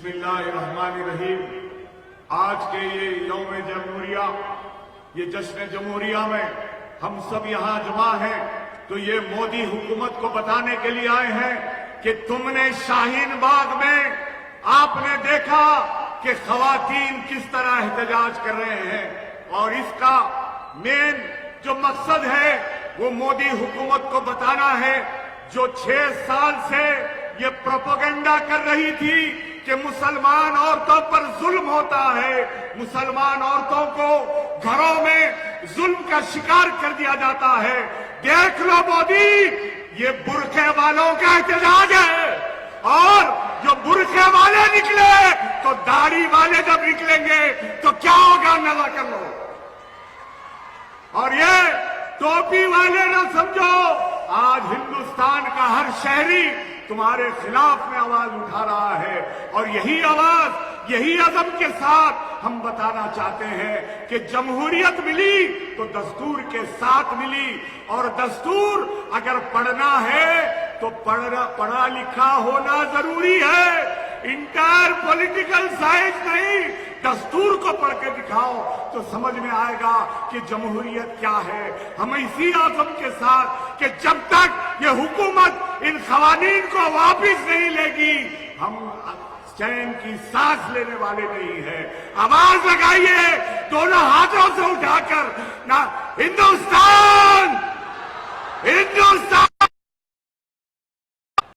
بسم اللہ الرحمن الرحیم۔ آج کے یہ یوم جمہوریہ، یہ جشن جمہوریہ میں ہم سب یہاں جمع ہیں تو یہ مودی حکومت کو بتانے کے لیے آئے ہیں کہ تم نے شاہین باغ میں آپ نے دیکھا کہ خواتین کس طرح احتجاج کر رہے ہیں، اور اس کا مین جو مقصد ہے وہ مودی حکومت کو بتانا ہے جو 6 سال سے یہ پروپیگنڈا کر رہی تھی کہ مسلمان عورتوں پر ظلم ہوتا ہے، مسلمان عورتوں کو گھروں میں ظلم کا شکار کر دیا جاتا ہے۔ دیکھ لو مودی، یہ برقعے والوں کا احتجاج ہے، اور جو برقعے والے نکلے تو داڑھی والے جب نکلیں گے تو کیا ہوگا اندازہ کر لو۔ اور یہ ٹوپی والے نہ سمجھو، آج ہندوستان کا ہر شہری تمہارے خلاف میں آواز اٹھا رہا ہے، اور یہی آواز، یہی عزم کے ساتھ ہم بتانا چاہتے ہیں کہ جمہوریت ملی تو دستور کے ساتھ ملی، اور دستور اگر پڑھنا ہے تو پڑھا لکھا ہونا ضروری ہے، انٹائر پولیٹیکل سائنس نہیں۔ دستور کو پڑھ کے دکھاؤ تو سمجھ میں آئے گا کہ جمہوریت کیا ہے۔ ہم اسی عزم کے ساتھ کہ جب تک یہ حکومت ان قوانین کو واپس نہیں لے گی، ہم چین کی سانس لینے والے نہیں ہیں۔ آواز لگائیے دونوں ہاتھوں سے اٹھا کر، نہ ہندوستان، ہندوستان